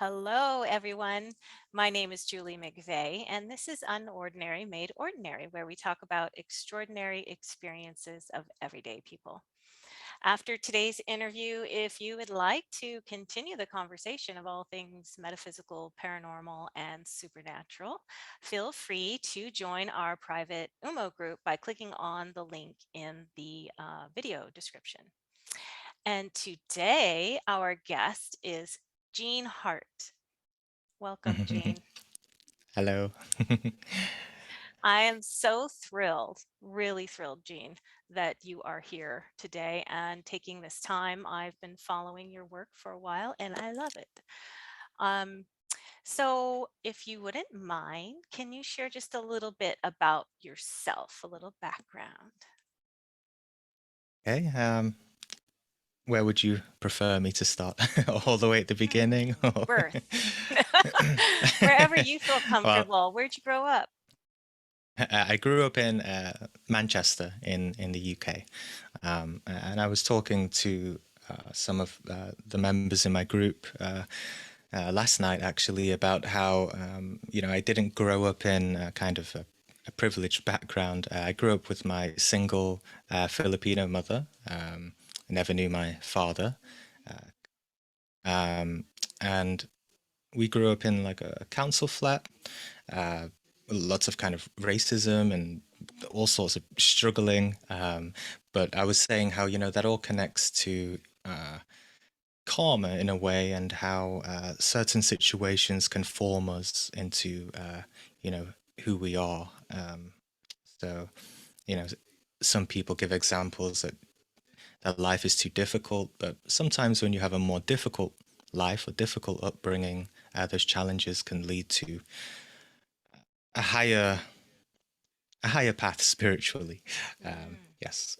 Hello, everyone. My name is Julie McVeigh, and this is Unordinary Made Ordinary, where we talk about extraordinary experiences of everyday people. After today's interview, if you would like to continue the conversation of all things metaphysical, paranormal, and supernatural, feel free to join our private UMO group by clicking on the link in the video description. And today, our guest is Gene Hart. Welcome, Gene. Hello. I am so thrilled, really thrilled, Gene, that you are here today and taking this time. I've been following your work for a while and I love it. Um, so, if you wouldn't mind, can you share just a little bit about yourself, a little background? Okay, where would you prefer me to start? All the way at the beginning? Or Birth. Wherever you feel well, comfortable. Where'd you grow up? I grew up in Manchester in the UK, and I was talking to some of the members in my group last night actually about how I didn't grow up in kind of a privileged background. I grew up with my single Filipino mother. I never knew my father, um, and we grew up in like a council flat, uh, lots of kind of racism and all sorts of struggling. But I was saying how, that all connects to karma in a way, and how certain situations can form us into, you know, who we are. So, you know, some people give examples that life is too difficult, but sometimes when you have a more difficult life or difficult upbringing, those challenges can lead to a higher a higher path spiritually. Mm. Yes.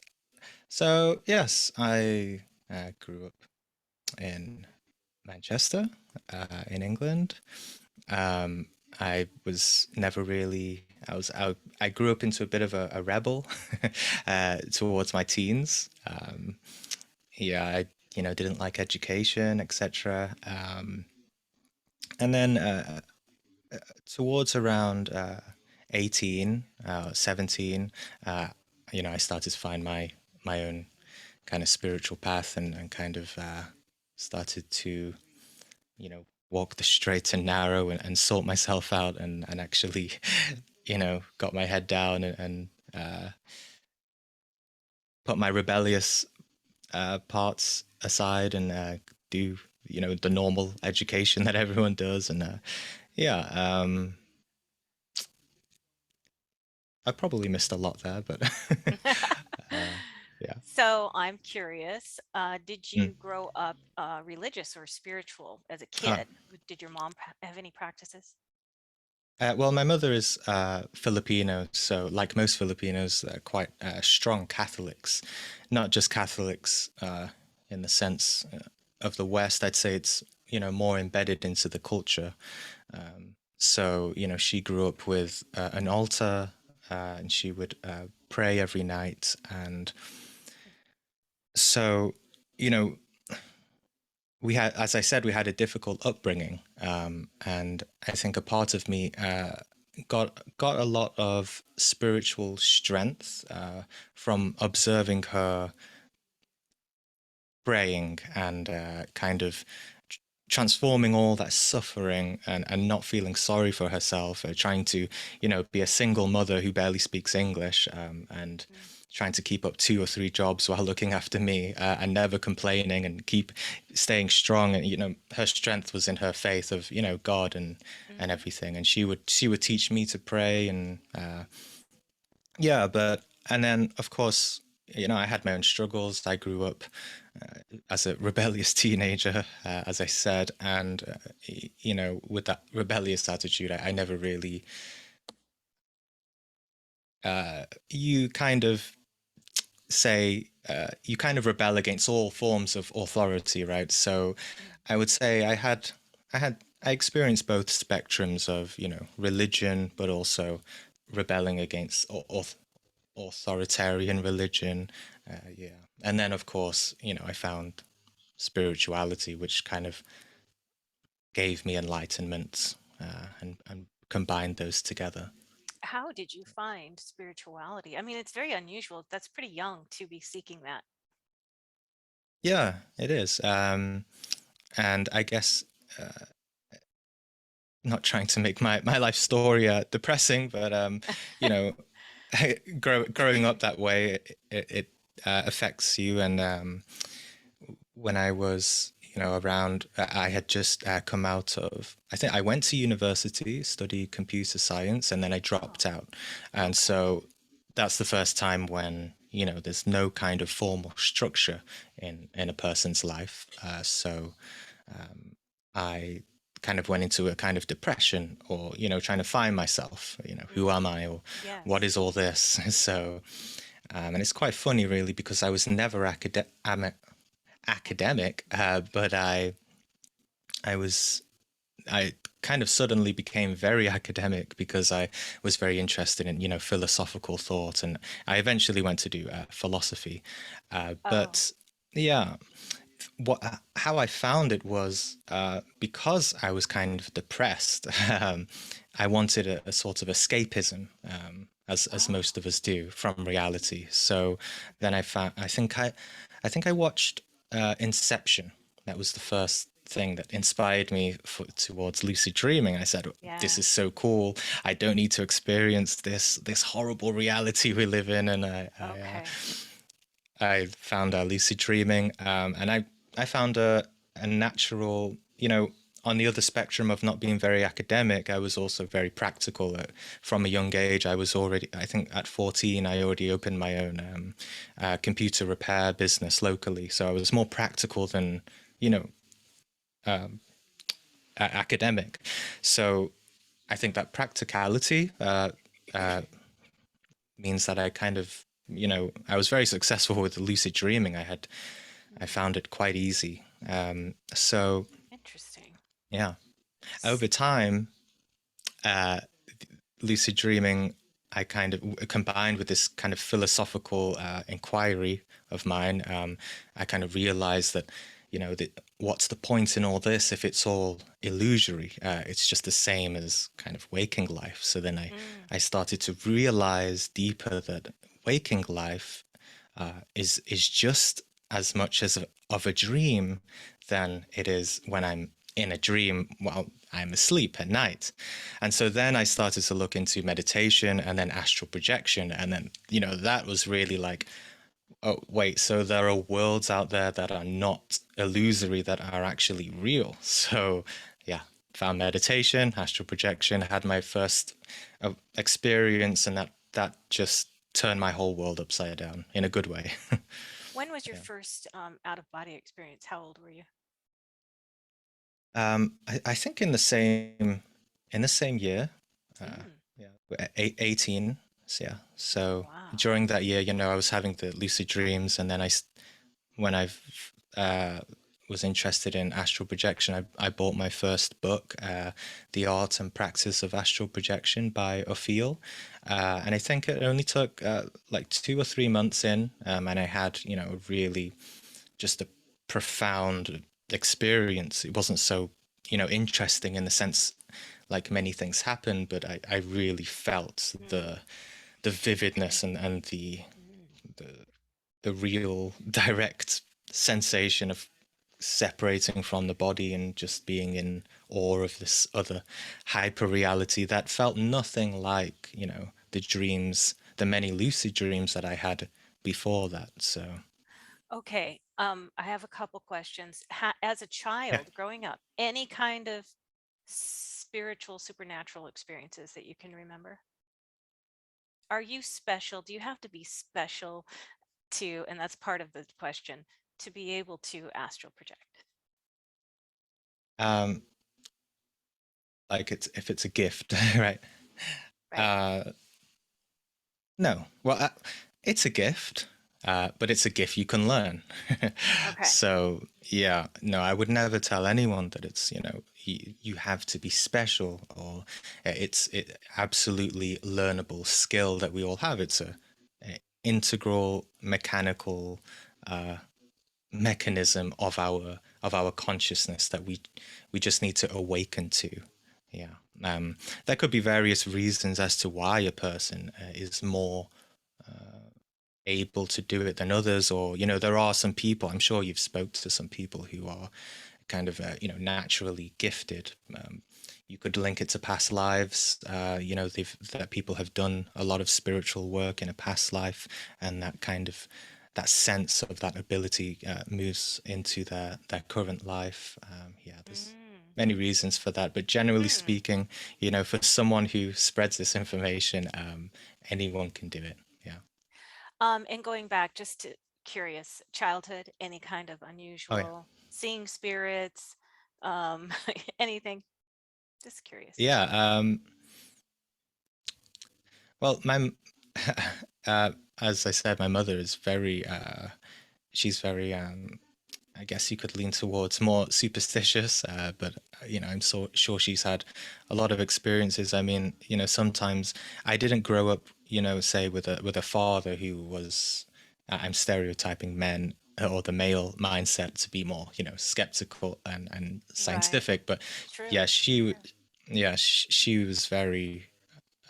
So yes, I grew up in Manchester, in England. Um, I was never really. I grew up into a bit of a rebel towards my teens. Yeah, I didn't like education, etc. And then towards around 18, 17, uh, I started to find my own kind of spiritual path, and kind of started to, walk the straight and narrow, and sort myself out, and actually, got my head down, and put my rebellious parts aside, and do, the normal education that everyone does. And yeah, I probably missed a lot there, but uh, yeah. So I'm curious, did Mm. you grow up religious or spiritual as a Ah, kid? Did your mom have any practices? well, my mother is Filipino, so like most Filipinos, they're quite strong Catholics. Not just Catholics in the sense of the West. I'd say it's, more embedded into the culture. So, she grew up with an altar, and she would pray every night. And so, you know, we had, as I said, we had a difficult upbringing, and I think a part of me got a lot of spiritual strength from observing her praying, and kind of transforming all that suffering, and not feeling sorry for herself, trying to, be a single mother who barely speaks English, and Mm, trying to keep up two or three jobs while looking after me, and never complaining, and keep staying strong. And, her strength was in her faith of, God, and mm, everything. And she would teach me to pray, and yeah, but and then of course, I had my own struggles. I grew up as a rebellious teenager, as I said, and with that rebellious attitude, I never really. You kind of say you kind of rebel against all forms of authority, right? So, mm, I would say I experienced both spectrums of, religion, but also rebelling against authoritarian religion. Yeah. And then, of course, I found spirituality, which kind of gave me enlightenment, and combined those together. How did you find spirituality? I mean, it's very unusual. That's pretty young to be seeking that. Yeah, it is. And I guess, not trying to make my life story depressing, but you know, growing up that way, it affects you. And when I was, around, I had just come out of, I think I went to university, studied computer science, and then I Oh, dropped out. And okay. so that's the first time when, there's no kind of formal structure in a person's life. So I kind of went into a kind of depression, or, trying to find myself, who am I, or what Yes. is all this? So, and it's quite funny, really, because I was never academic, but I was I kind of suddenly became very academic because I was very interested in, philosophical thought, and I eventually went to do philosophy. Oh, But yeah, how I found it was, because I was kind of depressed. I wanted a sort of escapism, as oh, most of us do, from reality. So then I found I think I watched Inception. That was the first thing that inspired me towards lucid dreaming. I said, "This is yes. so cool. I don't need to experience this horrible reality we live in." And Okay. I found lucid dreaming, and I found a natural, on the other spectrum of not being very academic, I was also very practical. From a young age, I was already, I think at 14, I already opened my own computer repair business locally. So I was more practical than, you know, academic. So I think that practicality means that I kind of, I was very successful with the lucid dreaming. I Mm, found it quite easy. So interesting. yeah, S- over time, uh, lucid dreaming, I kind of combined with this kind of philosophical inquiry of mine. I kind of realized that, what's the point in all this if it's all illusory? It's just the same as kind of waking life. So then mm, I started to realize deeper that waking life is just as much of a dream than it is when I'm in a dream while I'm asleep at night. And so then I started to look into meditation and then astral projection. And then, that was really like, oh, wait, so there are worlds out there that are not illusory, that are actually real. So, yeah, found meditation, astral projection, had my first experience, and that just turned my whole world upside down in a good way. when was your Yeah. first out of body experience? How old were you? I think in the same year, Mm, yeah, 18. So yeah. So wow. during that year, I was having the lucid dreams, and then when I uh, was interested in astral projection, I bought my first book, The Art and Practice of Astral Projection by Ophiel. And I think it only took like 2 or 3 months in, and I had, really just a profound experience. It wasn't so, interesting in the sense like many things happen, but I really felt Mm, the vividness, and mm. the the real direct sensation of separating from the body and just being in awe of this other hyper reality that felt nothing like, the dreams, the many lucid dreams that I had before that. So Okay. I have a couple questions. As a yeah. child growing up, any kind of spiritual, supernatural experiences that you can remember? Are you special? Do you have to be special to, and that's part of the question, to be able to astral project? um like, if it's a gift, right? Right. uh No. Well, it's a gift, but it's a gift you can learn. Okay. So, yeah, no, I would never tell anyone that it's, you have to be special, or it's absolutely learnable skill that we all have. It's a integral mechanical mechanism of of our consciousness that we just need to awaken to. Yeah. There could be various reasons as to why a person is more able to do it than others, or there are some people, I'm sure you've spoke to some people who are kind of naturally gifted. You could link it to past lives. That people have done a lot of spiritual work in a past life, and that sense of that ability moves into their current life. Yeah, there's Mm. many reasons for that, but generally Hmm. speaking, for someone who spreads this information, anyone can do it. Yeah. And going back, just to curious, childhood, any kind of Oh yeah. unusual seeing spirits, um, anything? Just curious. Yeah. Well, uh, as I said, my mother is very, she's very, I guess you could lean towards more superstitious, but I'm so sure she's had a lot of experiences. I mean, sometimes I didn't grow up, say with a father who was, I'm stereotyping men or the male mindset to be more, skeptical and Right. scientific. But yeah, True. she was very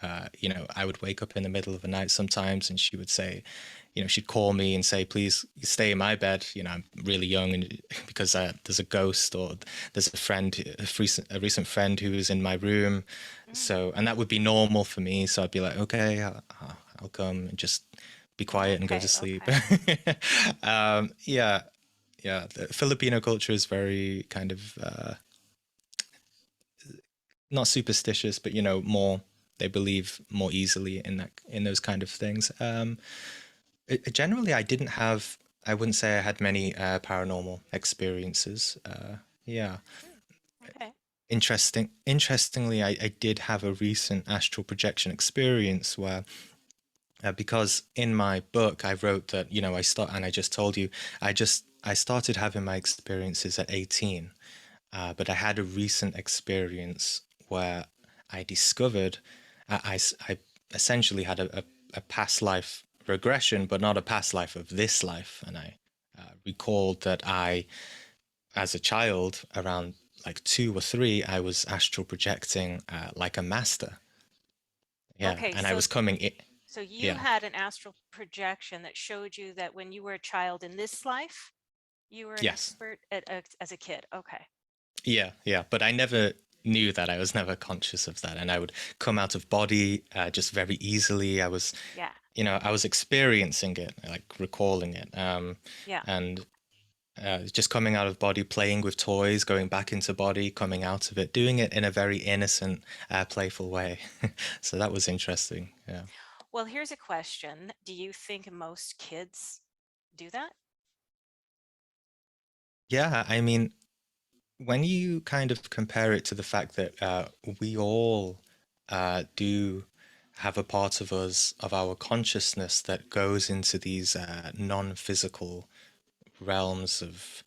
I would wake up in the middle of the night sometimes, and she would say, she'd call me and say, "Please stay in my bed." I'm really young, and because there's a ghost, or there's a recent friend who is in my room. Mm. So, and that would be normal for me. So I'd be like, "Okay, I'll come and just be quiet and go to Okay. sleep." Okay. Yeah, yeah. The Filipino culture is very kind of not superstitious, but more, they believe more easily in those kind of things. Generally, I wouldn't say I had many paranormal experiences. Yeah, Hmm. Okay. interestingly, I did have a recent astral projection experience where. Because in my book I wrote that and I just told you I started having my experiences at 18. But I had a recent experience where I discovered I essentially had a past life regression, but not a past life of this life. And I recalled that as a child, around like 2 or 3, I was astral projecting like a master. Yeah, Okay. and I So was coming in. so you Yeah, had an astral projection that showed you that when you were a child in this life, you were an yes, expert as a kid. Okay. yeah, yeah. But I never knew that. I was never conscious of that, and I would come out of body just very easily. Yeah. I was experiencing it, like recalling it, Yeah. and just coming out of body, playing with toys, going back into body, coming out of it, doing it in a very innocent, playful way. So that was interesting. Yeah. Well, here's a question. Do you think most kids do that? Yeah, I mean, when you kind of compare it to the fact that we all do have a part of us, of our consciousness, that goes into these non-physical realms of,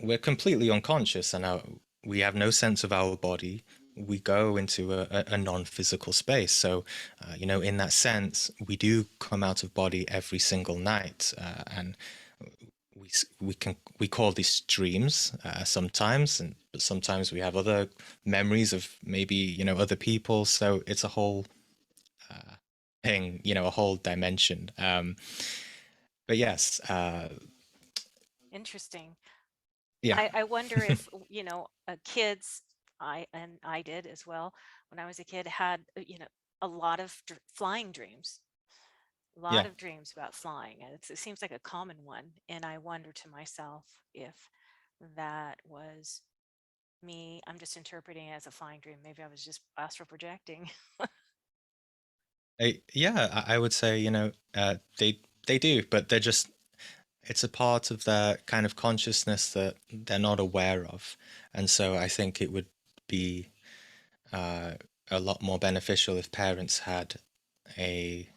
we're completely unconscious, and we have no sense of our body. We go into a non-physical space. So, in that sense, we do come out of body every single night, and we call these dreams sometimes, and but sometimes we have other memories of maybe other people. So it's a whole thing, a whole dimension. But yes, Interesting. yeah. I wonder if, kids, I did as well when I was a kid, had, a lot of flying dreams, a lot Yeah. of dreams about flying. And it seems like a common one. And I wonder to myself if that was me. I'm just interpreting it as a flying dream. Maybe I was just astral projecting. Yeah, I would say, they do, but it's a part of their kind of consciousness that they're not aware of. And so I think it would be uh, a lot more beneficial if parents had a,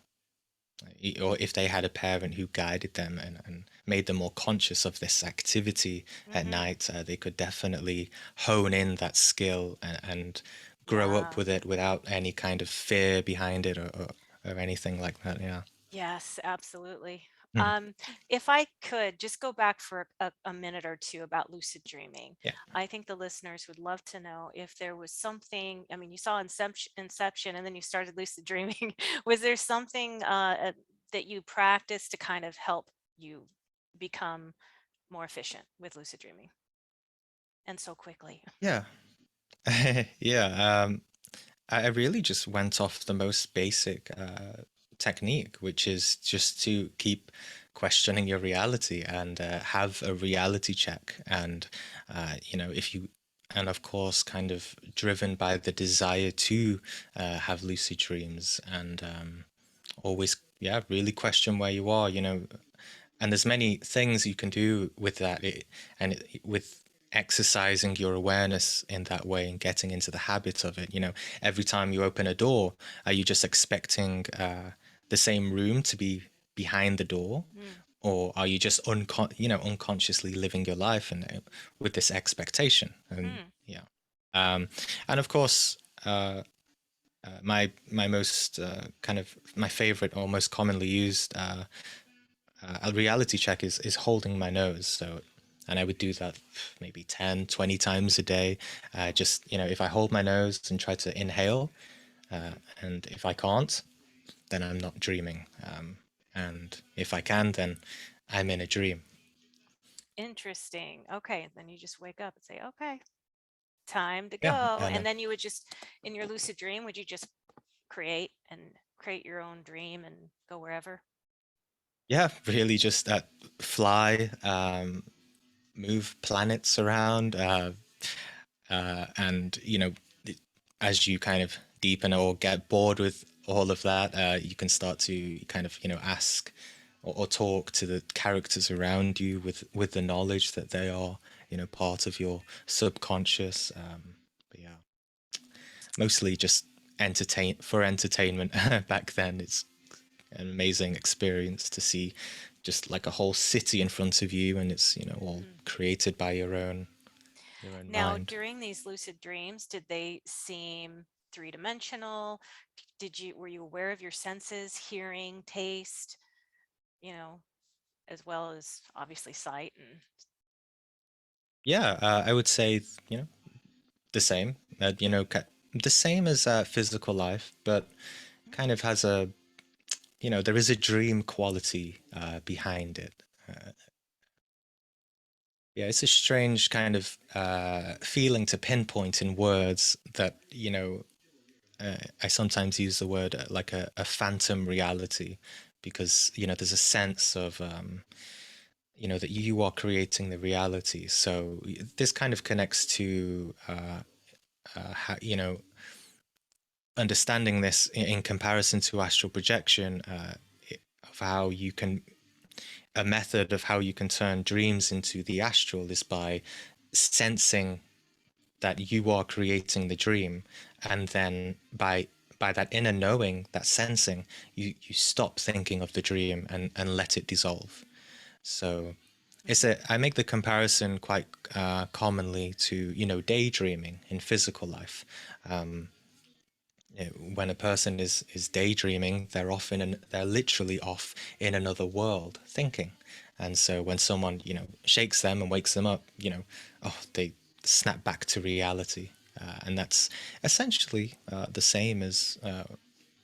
or if they had a parent who guided them and made them more conscious of this activity at Hmm. night. They could definitely hone in that skill and grow up Yeah. with it without any kind of fear behind it, or anything like that. Yeah. Yes, absolutely. Mhm. Um, if I could just go back for a minute or two about lucid dreaming, Yeah. I think the listeners would love to know if there was something. I mean, you saw Inception, and then you started lucid dreaming. Was there something that you practiced to kind of help you become more efficient with lucid dreaming and so quickly? Yeah. Yeah. I really just went off the most basic technique, which is just to keep questioning your reality and have a reality check. And, if you, and of course, kind of driven by the desire to have lucid dreams and always, yeah, really question where you are, and there's many things you can do with that with exercising your awareness in that way and getting into the habit of it. Every time you open a door, are you just expecting the same room to be behind the door, Mm, or are you just unconsciously living your life and with this expectation? And mm. yeah, um, and of course, my most kind of my favorite or most commonly used a reality check is holding my nose. So, and I would do that maybe 10, 20 times a day. Just, if I hold my nose and try to inhale, and if I can't, then I'm not dreaming. And if I can, then I'm in a dream. Interesting. Okay, then you just wake up and say, "Okay, time to Yeah. go." And And then you would just, in your lucid dream, would you just create your own dream and go wherever? yeah, really just fly, move planets around, and as you kind of deepen or get bored with all of that, you can start to kind of ask or talk to the characters around you with the knowledge that they are part of your subconscious. But yeah, mostly just entertainment. Back then, it's an amazing experience to see just like a whole city in front of you, and it's all Mm. created by your own Now, mind. during these lucid dreams, did they seem three-dimensional? Were you aware of your senses, hearing, taste, you know, as well as obviously sight and Yeah, I would say the same. The same as physical life, but kind of has there is a dream quality behind it. Yeah, it's a strange kind of feeling to pinpoint in words that I sometimes use the word like a phantom reality, because there's a sense of that you are creating the reality. So this kind of connects to how, understanding this in comparison to astral projection, of how you can a method of how you can turn dreams into the astral is by sensing that you are creating the dream, and then by that inner knowing, that sensing, you stop thinking of the dream and let it dissolve. So I make the comparison quite commonly to daydreaming in physical life. When a person is daydreaming, they're literally off in another world thinking. And so when someone shakes them and wakes them up, they snap back to reality. And that's essentially the same as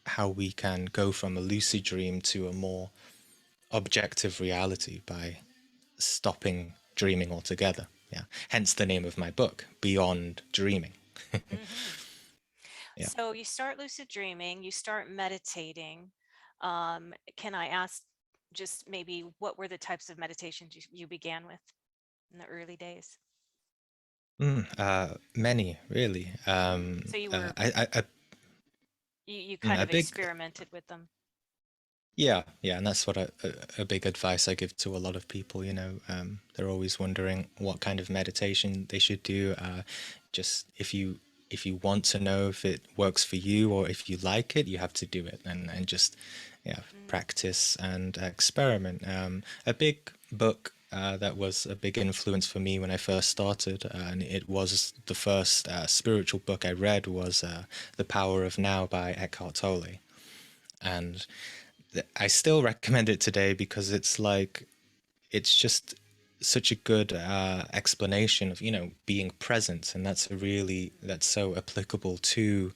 how we can go from a lucid dream to a more objective reality by stopping dreaming altogether. Yeah, hence the name of my book, Beyond Dreaming. hmm. Yeah. So you start lucid dreaming, you start meditating. Can I ask just maybe what were the types of meditations you began with in the early days? Many really. So you were you kind A of big experimented with them. yeah, and that's what a big advice I give to a lot of people. They're always wondering what kind of meditation they should do. Just if you want to know if it works for you or if you like it, you have to do it and just yeah Mm, practice and experiment. A big book that was a big influence for me when I first started, and it was the first spiritual book I read was The Power of Now by Eckhart Tolle, and I still recommend it today because it's like it's just such a good explanation of being present, and that's so applicable to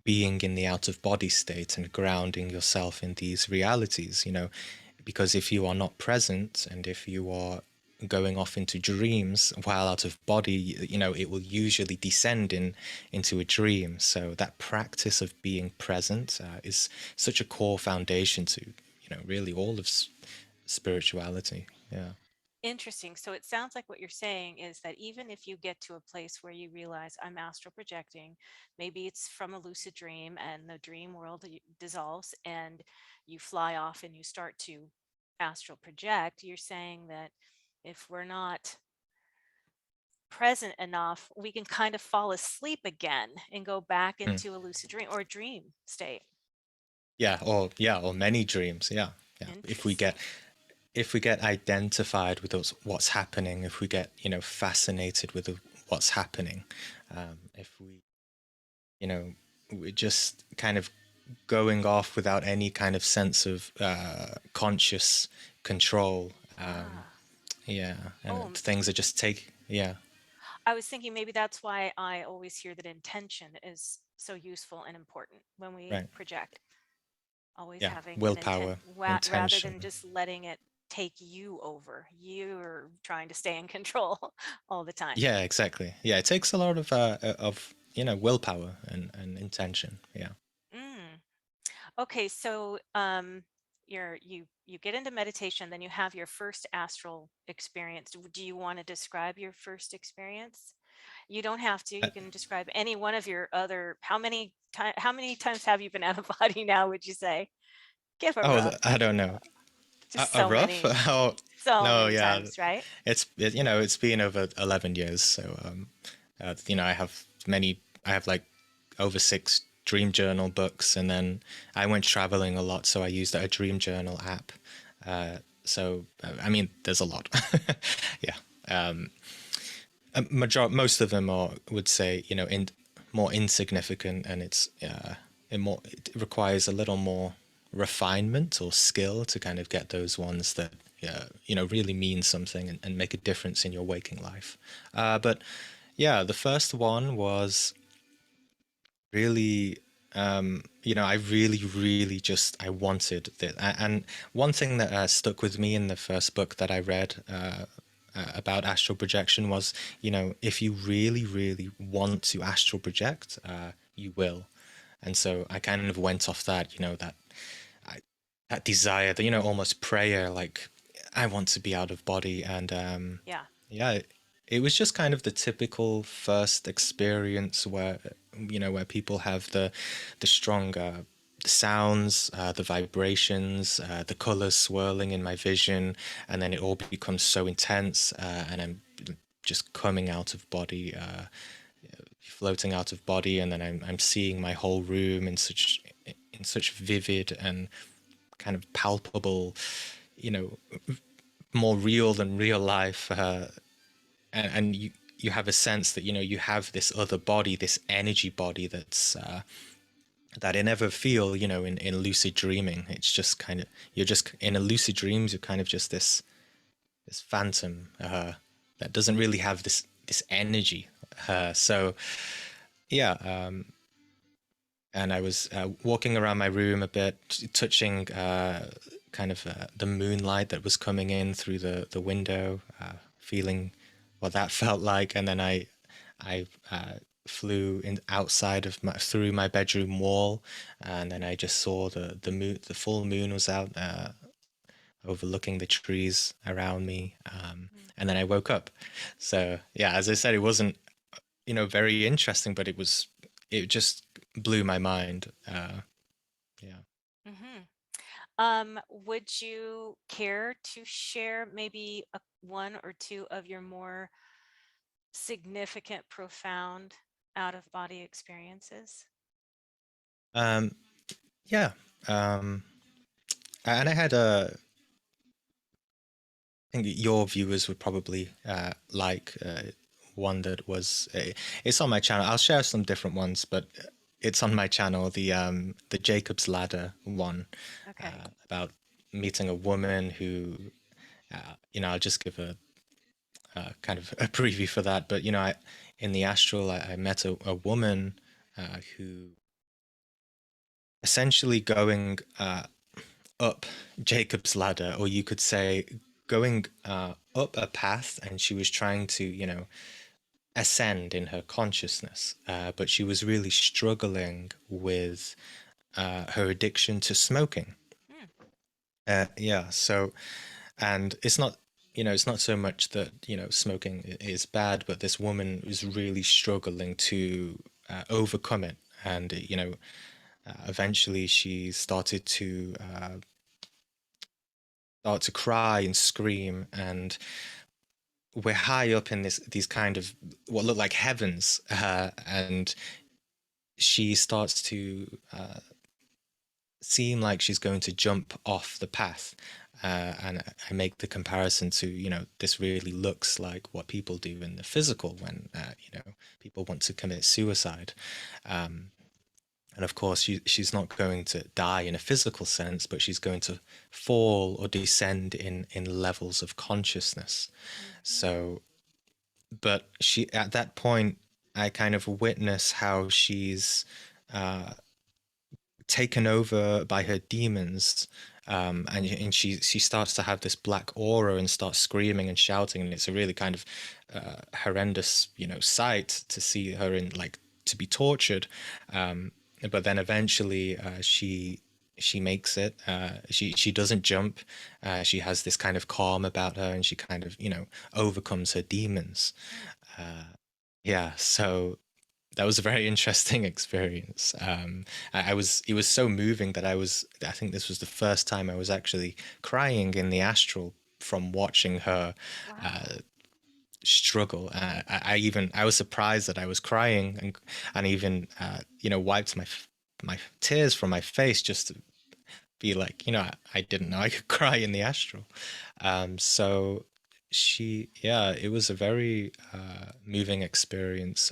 being in the out of body state and grounding yourself in these realities, because if you are not present and if you are going off into dreams while out of body, it will usually descend into a dream. So that practice of being present is such a core foundation to really all of spirituality. Yeah. Interesting. So it sounds like what you're saying is that even if you get to a place where you realize I'm astral projecting, maybe it's from a lucid dream and the dream world dissolves and you fly off and you start to astral project, you're saying that if we're not present enough, we can kind of fall asleep again and go back Mm. into a lucid dream or a dream state. Or many dreams. Yeah. Interesting. If we get identified with what's happening, if we get fascinated with what's happening, if you know we're just kind of going off without any kind of sense of conscious control. Ah. Yeah, and Oh, things are just yeah, I was thinking maybe that's why I always hear that intention is so useful and important when we right, project. Always yeah, having an intent willpower, rather than intention. just letting it take you over. You're trying to stay in control all the time. Yeah, exactly. Yeah, it takes a lot of willpower and intention. Yeah. Mm. Okay, so you get into meditation, then you have your first astral experience. Do you want to describe your first experience? You don't have to. Uh, You can describe any one of your other. How many times have you been out of body now? Would you say? Give a oh, rough. I don't know. Just A so rough? many, Oh, so no, many yeah. times, right? It's been over 11 years. So, I have I have like over six dream journal books. And then I went traveling a lot. So I used a dream journal app. I mean, there's a lot. Yeah. Most of them are, would say, more insignificant, and it requires a little more refinement or skill to kind of get those ones that really mean something and make a difference in your waking life. But yeah, the first one was really I really, really just I wanted that. And one thing that stuck with me in the first book that I read about astral projection was, if you really, really want to astral project, you will. And so I kind of went off that, I, that desire, that almost prayer, like I want to be out of body. And Yeah. yeah, it was just kind of the typical first experience where where people have the strong sounds, the vibrations, the colors swirling in my vision, and then it all becomes so intense, and I'm just coming out of body, floating out of body, and then I'm seeing my whole room in such vivid and kind of palpable, you know, more real than real life, and you have a sense that you have this other body, this energy body that I never feel, in lucid dreaming. It's just kind of, you're just in a lucid dreams, you're kind of just this phantom that doesn't really have this energy. So yeah, and I was walking around my room a bit, touching kind of the moonlight that was coming in through the window, feeling what that felt like, and then I flew in outside of through my bedroom wall, and then I just saw the moon, the full moon was out, overlooking the trees around me, Mm. and then I woke up. So yeah, as I said, it wasn't very interesting, but it just blew my mind. Yeah. Hmm. Would you care to share maybe one or two of your more significant, profound out of body experiences? Um, yeah. Um, and I had I think your viewers would probably like one that was, it's on my channel. I'll share some different ones, but it's on my channel, the Jacob's Ladder one, Okay. about meeting a woman who, I'll just give a kind of a preview for that. But in the astral, I met a woman who essentially going up Jacob's ladder, or you could say going up a path, and she was trying to, ascend in her consciousness, but she was really struggling with her addiction to smoking. Hmm. Yeah, so, and it's not so much that, smoking is bad, but this woman was really struggling to overcome it. And, eventually she started to start to cry and scream, and we're high up in these kind of what look like heavens, and she starts to seem like she's going to jump off the path. And I make the comparison to, this really looks like what people do in the physical when, people want to commit suicide. And of course, she's not going to die in a physical sense, but she's going to fall or descend in levels of consciousness. Mm-hmm. So, but she, at that point, I kind of witness how she's taken over by her demons, and she starts to have this black aura and starts screaming and shouting, and it's a really kind of horrendous, sight to see her in, like, to be tortured. But then eventually she makes it. She doesn't jump. She has this kind of calm about her, and she kind of, overcomes her demons. Yeah, so that was a very interesting experience. It was so moving that I think this was the first time I was actually crying in the astral from watching her Wow. struggle. I was surprised that I was crying, and even, wiped my tears from my face just to be like, I didn't know I could cry in the astral. So yeah, it was a very moving experience.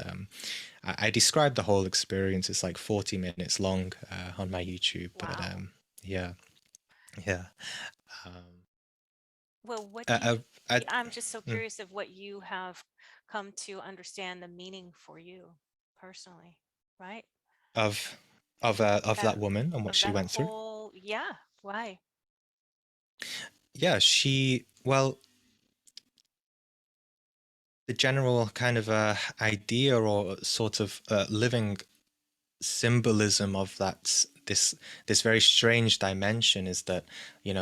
I described the whole experience. It's like 40 minutes long on my YouTube, but Wow. yeah, yeah. Um, Well, what do you, I, I, I'm just so mm, curious of what you have come to understand the meaning for you personally, right? of of Uh, that woman and what of she that went through. whole, yeah. Why? Yeah, well, the general kind of idea or sort of living symbolism of this very strange dimension is that,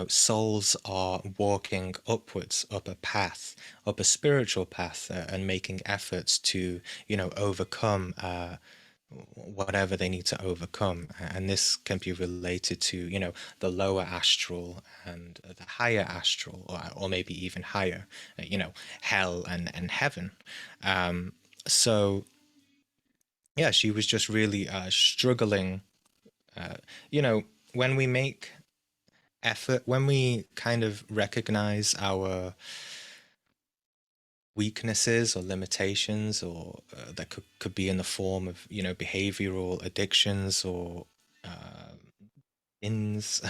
souls are walking upwards, up a path, up a spiritual path, and making efforts to, overcome whatever they need to overcome. And this can be related to, the lower astral and the higher astral, or maybe even higher, hell and heaven. So yeah, she was just really struggling. You know, when we make effort, when we kind of recognize our weaknesses or limitations, or that could be in the form of, behavioral addictions or ins,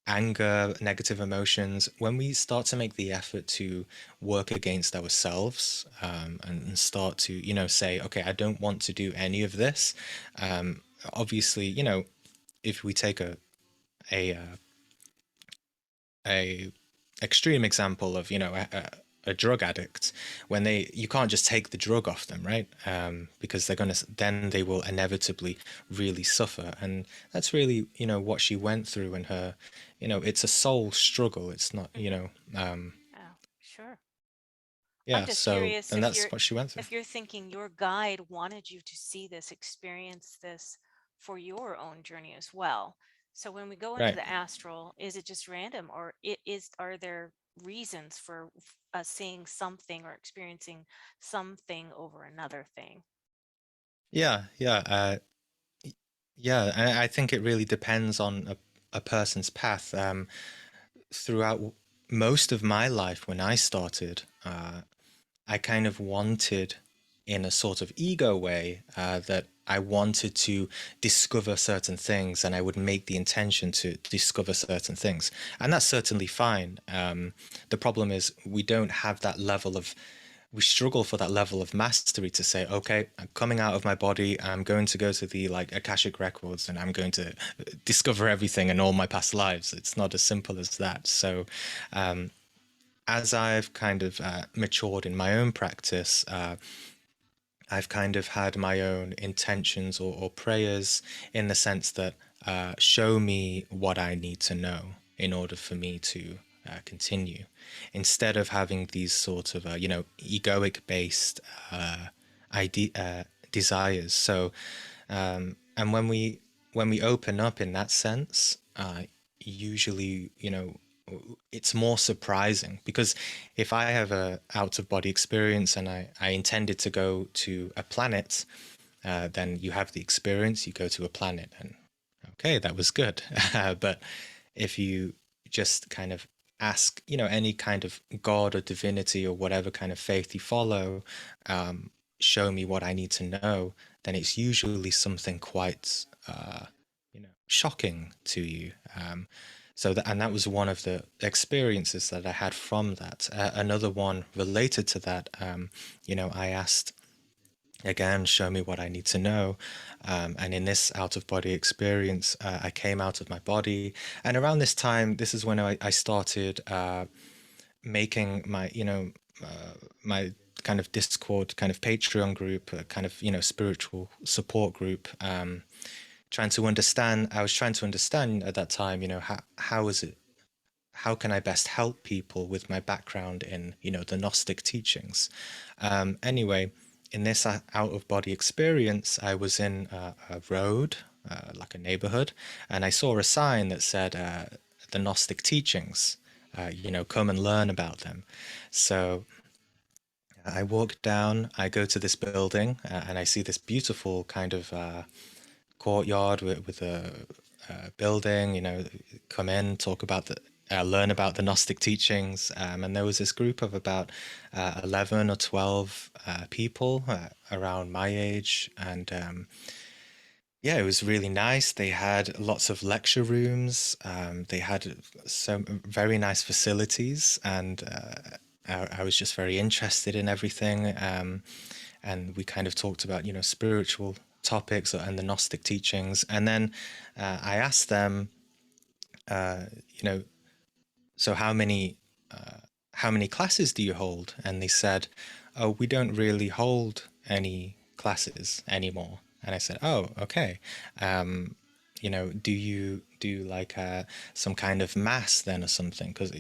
anger, negative emotions, when we start to make the effort to work against ourselves, and start to, say, okay, I don't want to do any of this. Obviously, if we take a a extreme example of, a drug addict, when you can't just take the drug off them, right? Because then they will inevitably really suffer. And that's really, what she went through in her, it's a soul struggle. It's not, Mm-hmm. Oh, sure. I'm yeah. just So curious then that's what she went through. if you're thinking your guide wanted you to see this, experience this for your own journey as well. So when we go into Right. the astral, is it just random, or are there reasons for us seeing something or experiencing something over another thing? Yeah. Yeah. Yeah. And I think it really depends on a person's path. Throughout most of my life when I started, I kind of wanted in a sort of ego way, that I wanted to discover certain things and I would make the intention to discover certain things. And that's certainly fine. The problem is we don't have that level of, we struggle for that level of mastery to say, okay, I'm coming out of my body, I'm going to go to the like Akashic records and I'm going to discover everything in all my past lives. It's not as simple as that. So as I've kind of matured in my own practice, I've kind of had my own intentions or prayers, in the sense that show me what I need to know in order for me to continue, instead of having these sort of egoic based desires. So and when we open up in that sense, usually, it's more surprising, because if I have a out of body experience and I intended to go to a planet, then you have the experience, you go to a planet, and okay, that was good. But if you just kind of ask, any kind of God or divinity or whatever kind of faith you follow, show me what I need to know, then it's usually something quite, shocking to you. And that was one of the experiences that I had from that. Another one related to that, I asked again, show me what I need to know. And in this out of body experience, I came out of my body. And around this time, this is when I started making my, my kind of Discord, kind of Patreon group, kind of, spiritual support group. I was trying to understand at that time, how is it, how can I best help people with my background in, the Gnostic teachings? Anyway, in this out of body experience, I was in a road, like a neighborhood, and I saw a sign that said the Gnostic teachings, come and learn about them. So I walk down, I go to this building, and I see this beautiful kind of courtyard with a building, come in, talk about learn about the Gnostic teachings. And there was this group of about 11 or 12 people around my age. And yeah, it was really nice. They had lots of lecture rooms. They had some very nice facilities. And I was just very interested in everything. And we kind of talked about, spiritual topics and the Gnostic teachings. And then I asked them, you know, so how many classes do you hold? And they said, oh, we don't really hold any classes anymore. And I said, oh, okay. Do you do like some kind of mass then or something? Because,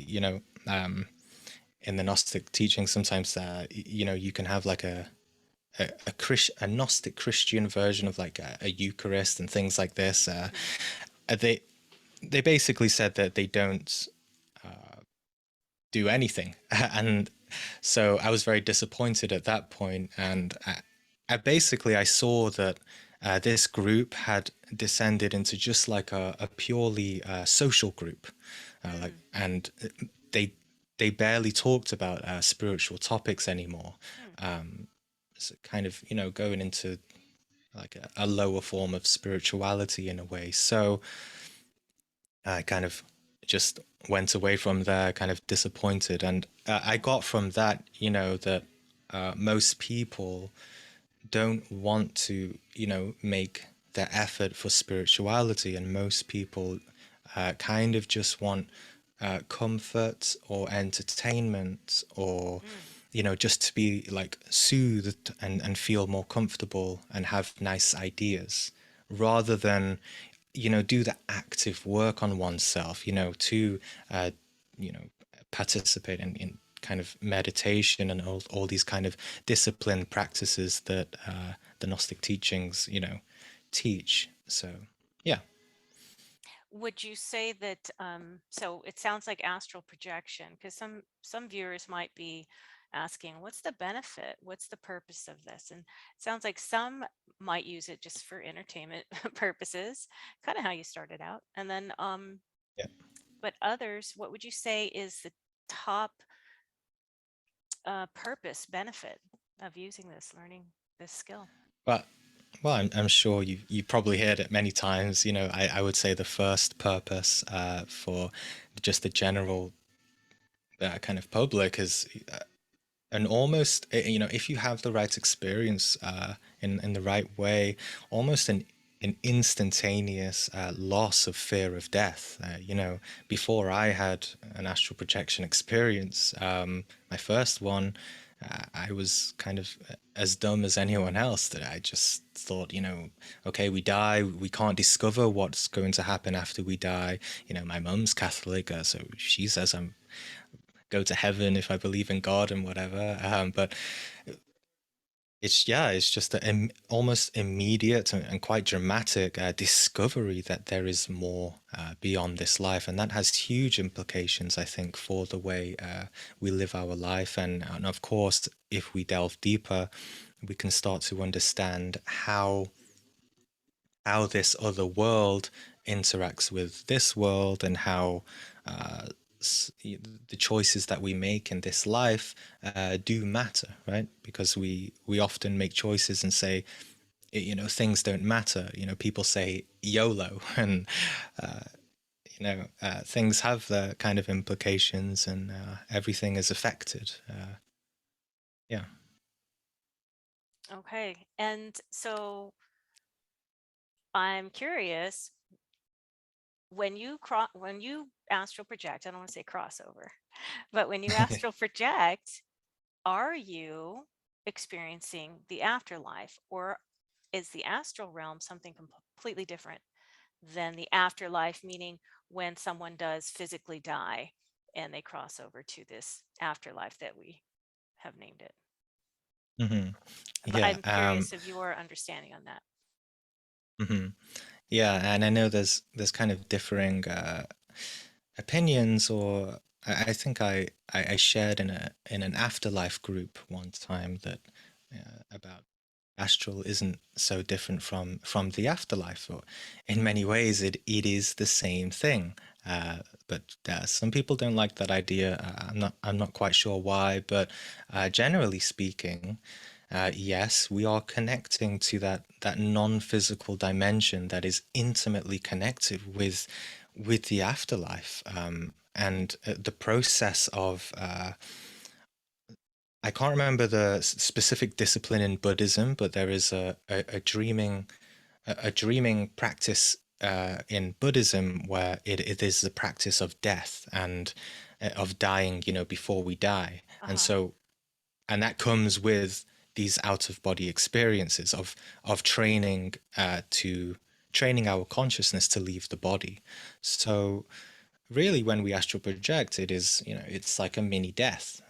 in the Gnostic teaching, sometimes, you can have like a Gnostic Christian version of like a Eucharist and things like this. Mhm. They they basically said that they don't do anything, and so I was very disappointed at that point. And I saw that this group had descended into just like a purely social group, Mm. and they they barely talked about spiritual topics anymore. Mm. So kind of going into like a lower form of spirituality in a way. So I kind of just went away from there, kind of disappointed. And I got from that, that most people don't want to, make their effort for spirituality. And most people kind of just want comfort or entertainment, or, Mm. just to be like soothed and feel more comfortable and have nice ideas, rather than do the active work on oneself, to uh, you know participate in kind of meditation and all these kind of discipline practices that the Gnostic teachings teach. So yeah. Would you say that so it sounds like astral projection, because some viewers might be asking, what's the benefit? What's the purpose of this? And it sounds like some might use it just for entertainment purposes, kind of how you started out. And then Yeah. but others, what would you say is the top purpose benefit of using this learning? this skill? But well, I'm sure you probably heard it many times. You know, I would say the first purpose for just the general kind of public is and almost you know, if you have the right experience in the right way, almost an instantaneous loss of fear of death. You know, before I had an astral projection experience, my first one, I was kind of as dumb as anyone else, that I just thought, you know, okay, we die, we can't discover what's going to happen after we die. You know, my mum's Catholic, so she says I'm go to heaven if I believe in God and whatever. But it's yeah, it's just an almost immediate and quite dramatic discovery that there is more beyond this life, and that has huge implications, I think, for the way we live our life. And of course, if we delve deeper, we can start to understand how this other world interacts with this world, and how uh, the choices that we make in this life do matter, right? Because we often make choices and say, you know, things don't matter. You know, people say YOLO, and things have the kind of implications, and everything is affected. Yeah. Okay. And so I'm curious, when you astral project, I don't want to say crossover, but when you astral project, are you experiencing the afterlife, or is the astral realm something completely different than the afterlife, meaning when someone does physically die and they cross over to this afterlife that we have named it? Hmm. But Yeah. I'm curious of your understanding on that. Mhm. Yeah, and I know there's kind of differing opinions, or I think I shared in an afterlife group one time that about astral isn't so different from the afterlife, or in many ways it is the same thing. But some people don't like that idea. I'm not quite sure why, but generally speaking, yes, we are connecting to that non-physical dimension that is intimately connected with the afterlife, and the process of I can't remember the specific discipline in Buddhism, but there is a dreaming practice in Buddhism where it is the practice of death and of dying, you know, before we die. And Uh-huh. so, and that comes with these out of body experiences of training to training our consciousness to leave the body. So really, when we astral project, it is, you know, it's like a mini death.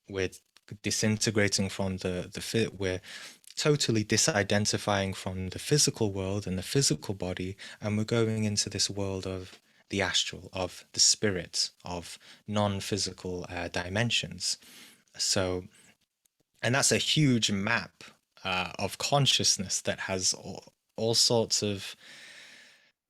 We're disintegrating from the fit. We're totally disidentifying from the physical world and the physical body, and we're going into this world of the astral, of the spirit, of non-physical dimensions. So, and that's a huge map of consciousness that has all sorts of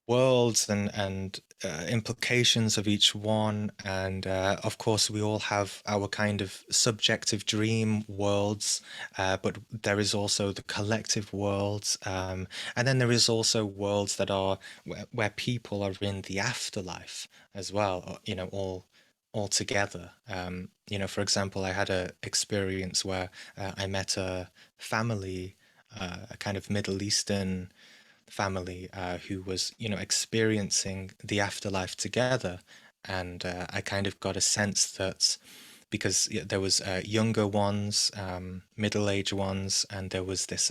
worlds and implications of each one. And of course, we all have our kind of subjective dream worlds, but there is also the collective worlds. And then there is also worlds that are where people are in the afterlife as well, you know, all together. You know, for example, I had a experience where I met a family, a kind of Middle Eastern family who was, you know, experiencing the afterlife together. And I kind of got a sense that because there was younger ones, middle-aged ones, and there was this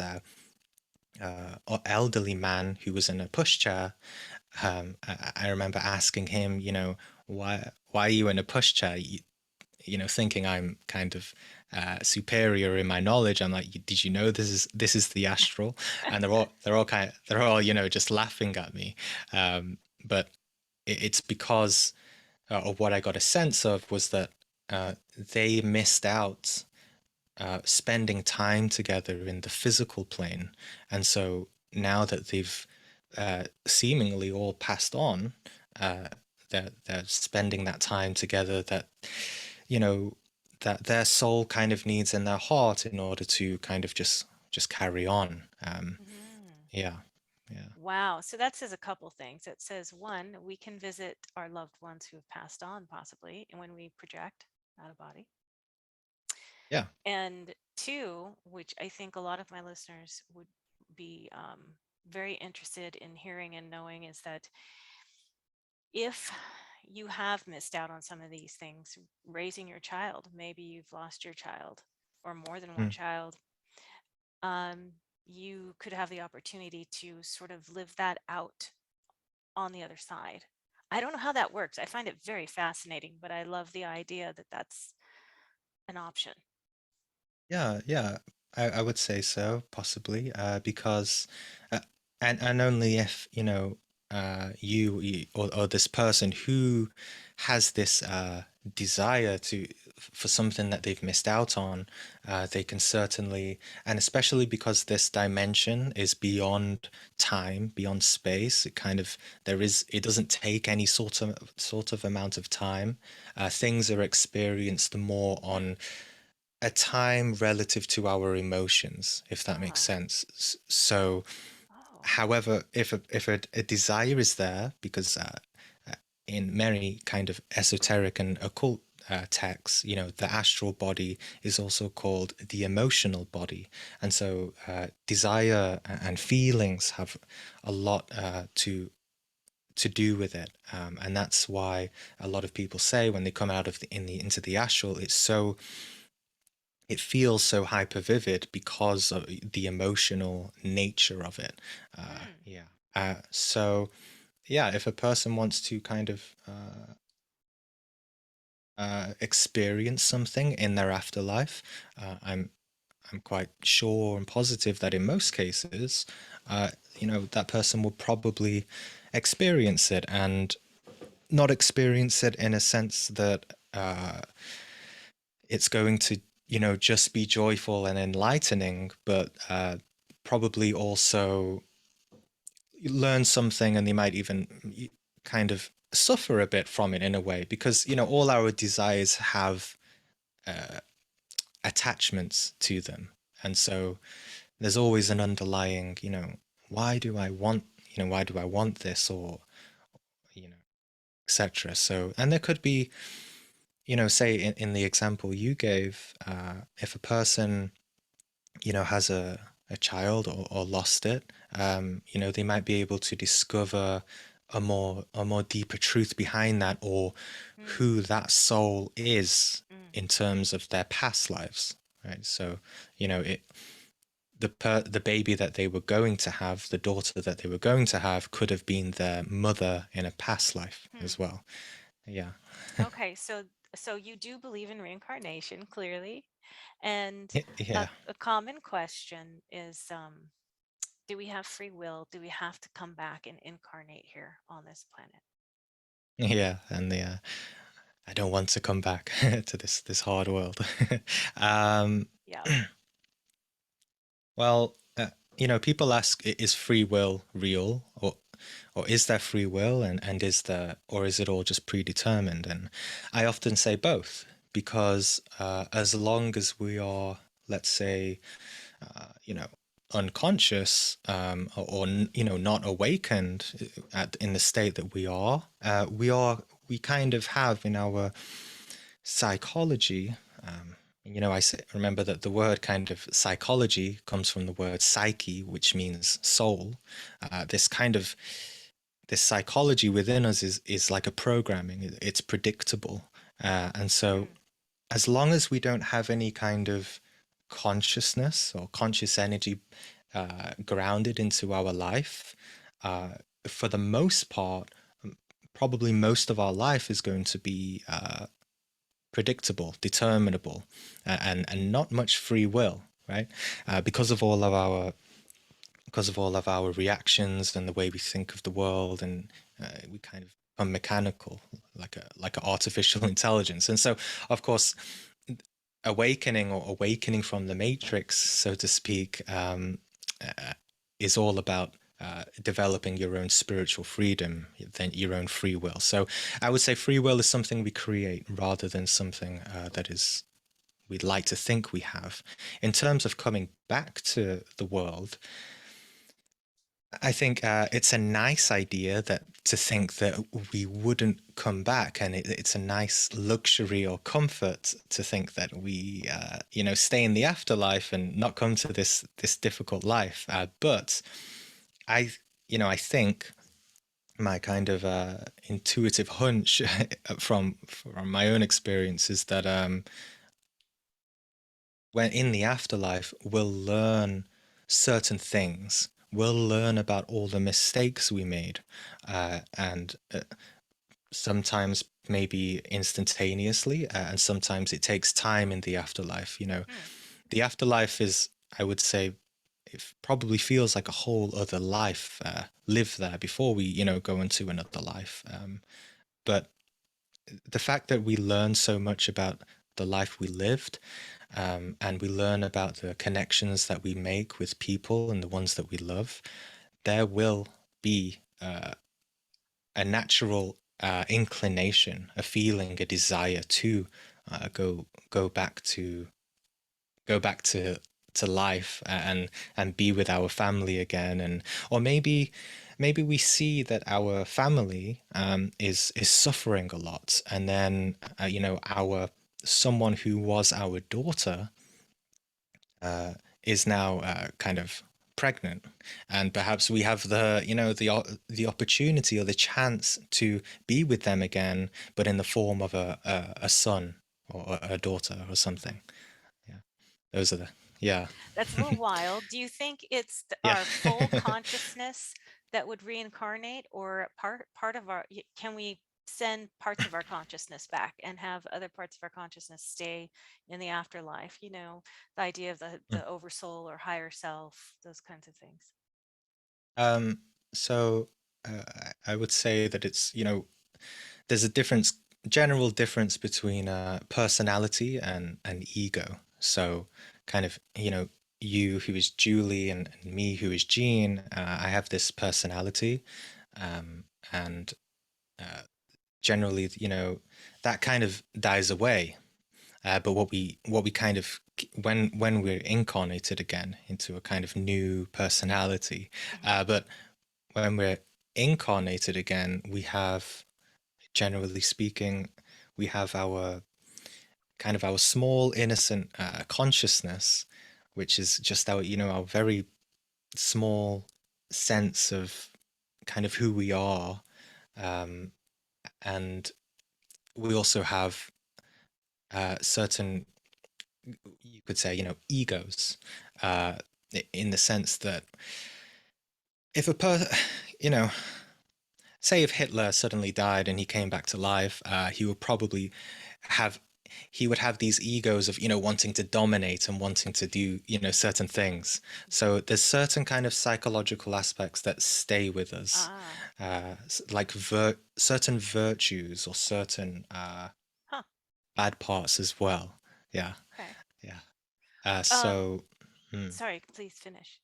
elderly man who was in a pushchair. I remember asking him, you know, why are you in a pushchair? You know, thinking I'm kind of superior in my knowledge. I'm like, did you know this is the astral? And they're all, you know, just laughing at me. But it's because of what I got a sense of was that they missed out spending time together in the physical plane, and so now that they've seemingly all passed on, uh, they're spending that time together, that, you know, that their soul kind of needs in their heart in order to kind of just just carry on. Mhm. Yeah, yeah, Wow. So that says a couple things. It says, one, we can visit our loved ones who have passed on, possibly, and when we project out of body. yeah. And two, which I think a lot of my listeners would be very interested in hearing and knowing, is that if you have missed out on some of these things, raising your child, maybe you've lost your child or more than one Mm. child, um, you could have the opportunity to sort of live that out on the other side. I don't know how that works. I find it very fascinating, but I love the idea that that's an option. Yeah, yeah, I would say so, possibly, because, uh, and only if, you or this person who has this desire for something that they've missed out on, they can certainly, and especially because this dimension is beyond time, beyond space, it doesn't take any sort of amount of time. Things are experienced more Hmm. on a time relative to our emotions, if that makes Oh, sense. So, oh, however, if a desire is there, because in many kind of esoteric and occult texts, the astral body is also called the emotional body, and so desire and feelings have a lot to do with it, and that's why a lot of people say when they come out of into the astral, it feels so hyper vivid because of the emotional nature of it. hmm, Yeah. So yeah, if a person wants to kind of experience something in their afterlife, I'm quite sure and positive that in most cases, that person will probably experience it, and not experience it in a sense that it's going to just be joyful and enlightening, but probably also learn something, and they might even kind of suffer a bit from it in a way, because all our desires have attachments to them, and so there's always an underlying, why do I want why do I want this, or you know etc. So, and there could be, say in the example you gave, if a person has a child, or lost it, they might be able to discover a more deeper truth behind that, or hmm, who that soul is hmm, in terms of their past lives, right? So, it the baby that they were going to have, the daughter that they were going to have, could have been their mother in a past life hmm. as well. Yeah. Okay, so you do believe in reincarnation, clearly, and Yeah. a common question is, do we have free will? Do we have to come back and incarnate here on this planet? Yeah, and I don't want to come back to this hard world. um, Yeah. well, people ask, is free will real, or is there free will, and is it all just predetermined? And I often say both, because as long as we are, let's say, unconscious, or not awakened in the state that we kind of have in our psychology. Remember that the word kind of psychology comes from the word psyche, which means soul. This kind of this psychology within us is like a programming. It's predictable, and so Mm, as long as we don't have any kind of consciousness or conscious energy grounded into our life, uh, for the most part, probably most of our life is going to be predictable, determinable, and not much free will, right? Because of all of our reactions and the way we think of the world, and we kind of become mechanical, like a artificial intelligence. And so, of course, awakening from the matrix, so to speak, uh, is all about developing your own spiritual freedom, then your own free will. So I would say free will is something we create rather than something that is we'd like to think we have. In terms of coming back to the world, I think it's a nice idea that to think that we wouldn't come back, and it's a nice luxury or comfort to think that we, stay in the afterlife and not come to this difficult life. But I, I think my kind of intuitive hunch from my own experience is that when in the afterlife, we'll learn certain things. We'll learn about all the mistakes we made, and sometimes maybe instantaneously, and sometimes it takes time in the afterlife. Hmm. The afterlife is, I would say, it probably feels like a whole other life lived there before we, go into another life. But the fact that we learn so much about the life we lived, and we learn about the connections that we make with people and the ones that we love, there will be a natural inclination, a feeling, a desire to go back to go back to life, and be with our family again, and or maybe we see that our family is suffering a lot, and then our someone who was our daughter is now kind of pregnant, and perhaps we have the opportunity or the chance to be with them again, but in the form of a son or a daughter or Mhm. something. Yeah, those are the yeah. That's a little wild. Do you think it's Yeah. our full consciousness that would reincarnate, or part of our can we send parts of our consciousness back and have other parts of our consciousness stay in the afterlife? The idea of the oversoul or higher self, those kinds of things. Um, so I would say that it's, there's a difference, general difference between personality and ego. So kind of, you who is Julie, and me who is Gene, I have this personality, and uh, generally, that kind of dies away. But what we kind of, when we're incarnated again into a kind of new personality, Mhm. but when we're incarnated again, we have, generally speaking, we have our kind of our small innocent consciousness, which is just our very small sense of kind of who we are, um, and we also have certain, you could say, egos, uh, in the sense that if a person, you know say if Hitler suddenly died and he came back to life, he would probably have he would have these egos of wanting to dominate and wanting to do certain things. So there's certain kind of psychological aspects that stay with us, Ah, like certain virtues or certain huh. bad parts as well. Yeah, Okay. yeah. Um, So, hmm. Sorry, please finish.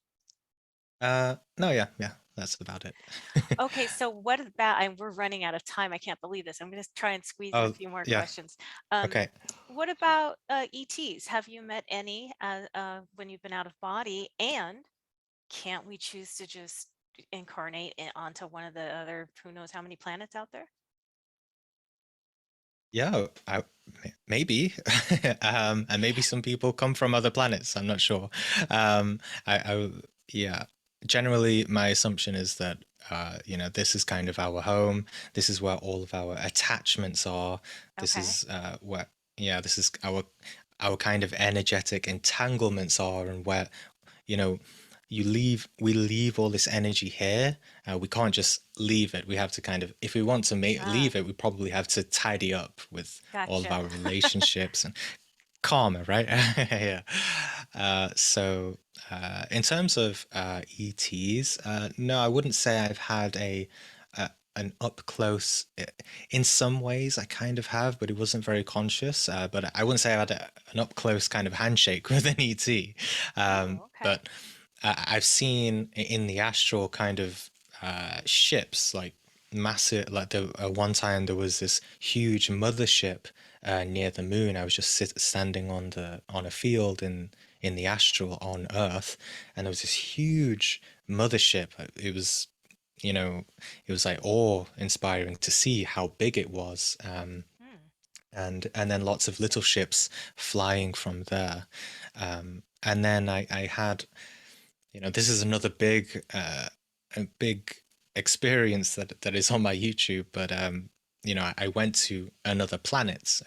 No, yeah, yeah. That's about it. Okay, so what about, and we're running out of time. I can't believe this. I'm going to try and squeeze in a Oh, few more yeah. questions. Um, Okay. what about ETs? Have you met any when you've been out of body? And can't we choose to just incarnate onto one of the other, who knows how many planets out there? Yeah, maybe, and maybe some people come from other planets. I'm not sure. I yeah. Generally, my assumption is that this is kind of our home. This is where all of our attachments are. This Okay. is where this is our kind of energetic entanglements are, and where you know we leave all this energy here. We can't just leave it. We have to kind of, if we want to Ah, leave it, we probably have to tidy up with all of gotcha. our relationships and karma, right? Yeah. So in terms of ETs, no, I wouldn't say I've had an up close. In some ways, I kind of have, but it wasn't very conscious. But I wouldn't say I had an up close kind of handshake with an ET. Oh, okay. But I've seen in the astral kind of ships, like massive. Like the one time there was this huge mothership near the moon. I was just standing on a field in the astral on Earth, and there was this huge mothership. It was, you know, it was like awe-inspiring to see how big it was. Hmm. And then lots of little ships flying from there. And then I had, this is another a big experience that is on my YouTube, but I went to another planet,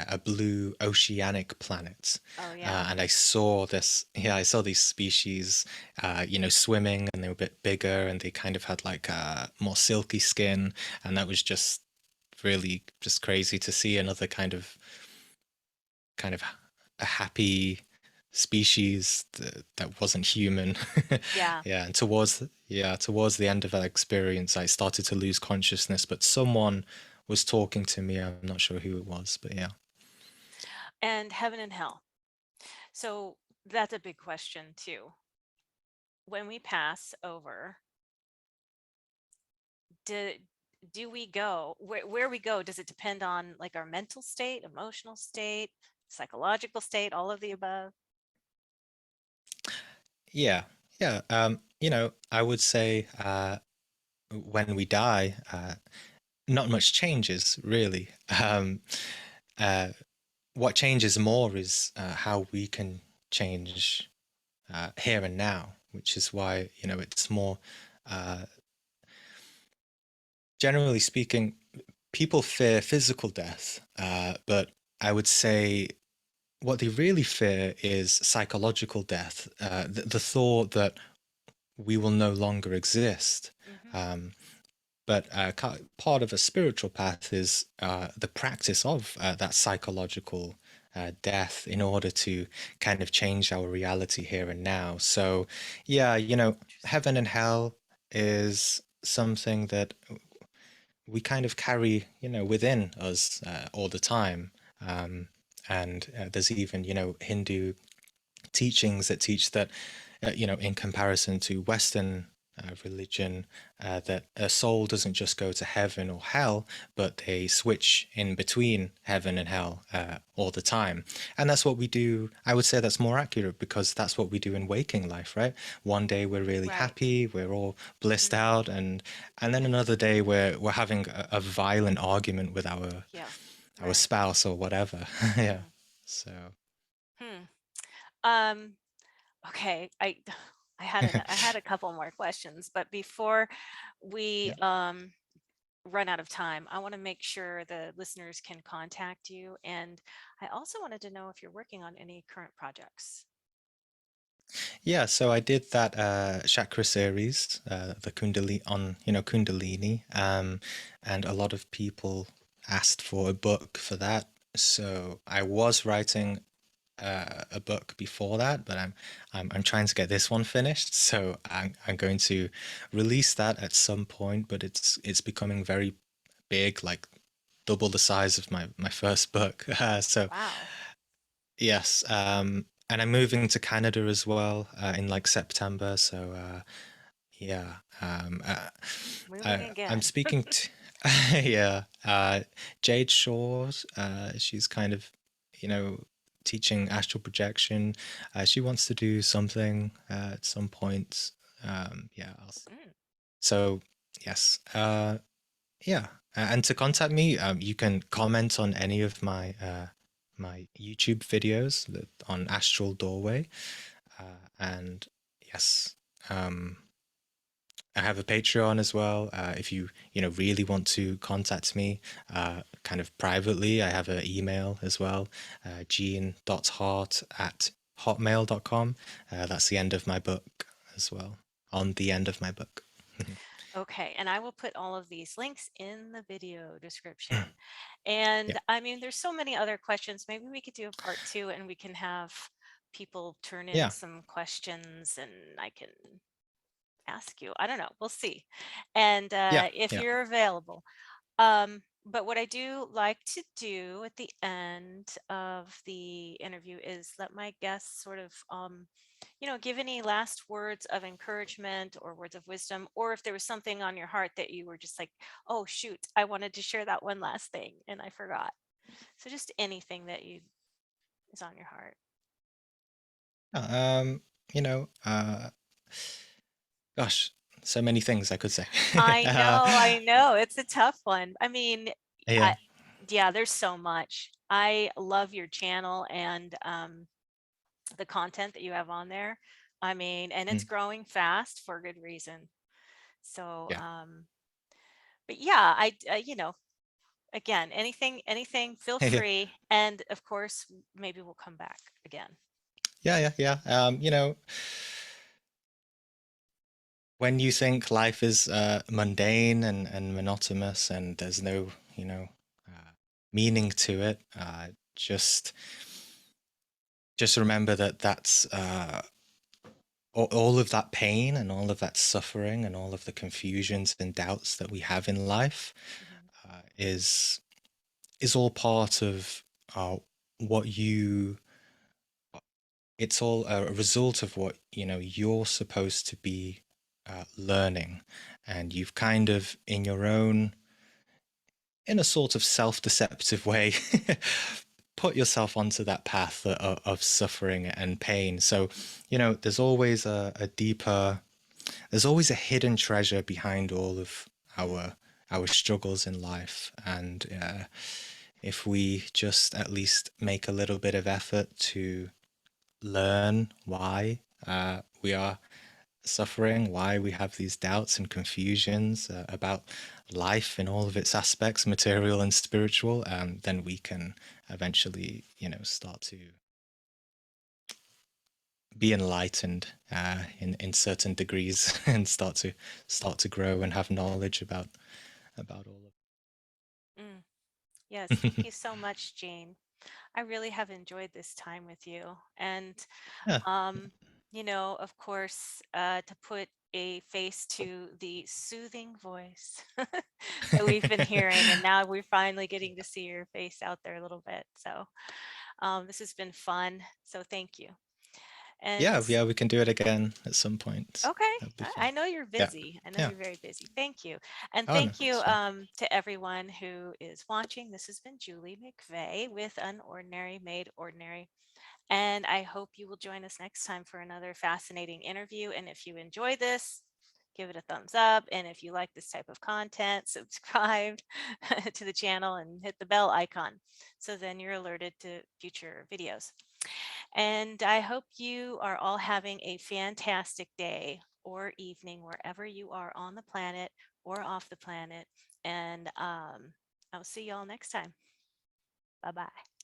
a blue oceanic planet, Oh yeah. and I saw this. Yeah, I saw these species, swimming, and they were a bit bigger, and they kind of had like more silky skin, and that was just really just crazy to see another kind of a happy species that wasn't human. Yeah. Yeah, and towards the end of that experience, I started to lose consciousness, but someone was talking to me. I'm not sure who it was, but yeah. And heaven and hell. So that's a big question too. When we pass over, do do we go where we go? Does it depend on like our mental state, emotional state, psychological state, all of the above? Yeah, yeah. I would say when we die, not much changes really. Uh, what changes more is how we can change here and now, which is why it's more uh, generally speaking, people fear physical death, but I would say what they really fear is psychological death, the thought that we will no longer exist. Hmm. Um, but part of a spiritual path is the practice of that psychological death in order to kind of change our reality here and now. So, yeah, Interesting. heaven and hell is something that we kind of carry, within us all the time. Um, and there's even, Hindu teachings that teach that, in comparison to Western religion, that a soul doesn't just go to heaven or hell, but they switch in between heaven and hell all the time. And that's what we do. I would say that's more accurate because that's what we do in waking life, right? One day we're really Right. happy, we're all blissed Hmm. out, and then another day we're having a violent argument with Yeah. our Right. spouse or whatever. Yeah. Hmm. So Hmm. Um, okay. I had a couple more questions, but before we yeah. run out of time, I want to make sure the listeners can contact you. And I also wanted to know if you're working on any current projects. Yeah, so I did that chakra series, the Kundalini, and a lot of people asked for a book for that. So I was writing a book before that, but I'm trying to get this one finished. So I'm going to release that at some point, but it's becoming very big, like double the size of my first book. So Wow. yes, and I'm moving to Canada as well in like September. So yeah, Moving I'm again. speaking to yeah, Jade Shores. She's kind of, you know, teaching astral projection. She wants to do something at some point. Yeah. Mm, So yes. Yeah, and to contact me, you can comment on any of my YouTube videos on Astral Doorway, and yes, um, I have a Patreon as well. If you really want to contact me, kind of privately, I have an email as well, gene.hart@hotmail.com. That's the end of my book as well. On the end of my book. okay. And I will put all of these links in the video description. And Yeah, I mean, there's so many other questions. Maybe we could do a part two and we can have people turn in yeah, some questions and I can ask you. I don't know. We'll see. And yeah, if yeah. you're available. But what I do like to do at the end of the interview is let my guests sort of, give any last words of encouragement or words of wisdom, or if there was something on your heart that you were just like, oh, shoot, I wanted to share that one last thing and I forgot. So just anything that you is on your heart. Um, you know, gosh, so many things I could say. I know. It's a tough one. I mean, Yeah. I, yeah, there's so much. I love your channel and the content that you have on there. I mean, and it's Mm, growing fast for good reason. So, yeah. but yeah, again, anything, feel Yeah. free. And of course, maybe we'll come back again. Yeah, yeah, yeah. When you think life is mundane and monotonous and there's no, uh, meaning to it, just remember that that's all of that pain and all of that suffering and all of the confusions and doubts that we have in life Mhm. is all part of what you it's all a result of what you're supposed to be learning, and you've kind of in a sort of self-deceptive way put yourself onto that path of suffering and pain. So there's always a deeper there's always a hidden treasure behind all of Mm. our struggles in life, and if we just at least make a little bit of effort to learn why we are suffering, why we have these doubts and confusions about life in all of its aspects, material and spiritual, then we can eventually, start to be enlightened in certain degrees and start to grow and have knowledge about all Mm. Yes, of thank you so much, Jane. I really have enjoyed this time with you. And, yeah. um, of course, to put a face to the soothing voice that we've been hearing, and now we're finally getting to see your face out there a little bit. So, this has been fun. So, thank you. And Yeah, yeah, we can do it again at some point. okay, That'd be I fun. know you're Yeah, busy. I know yeah. you're very busy. Thank you. And Oh no, thank you it's fine. to everyone who is watching. This has been Julie McVeigh with Unordinary Made Ordinary. And I hope you will join us next time for another fascinating interview. And if you enjoy this, give it a thumbs up. And if you like this type of content, subscribe to the channel and hit the bell icon. So then you're alerted to future videos. And I hope you are all having a fantastic day or evening wherever you are on the planet or off the planet. And I'll see you all next time. Bye bye.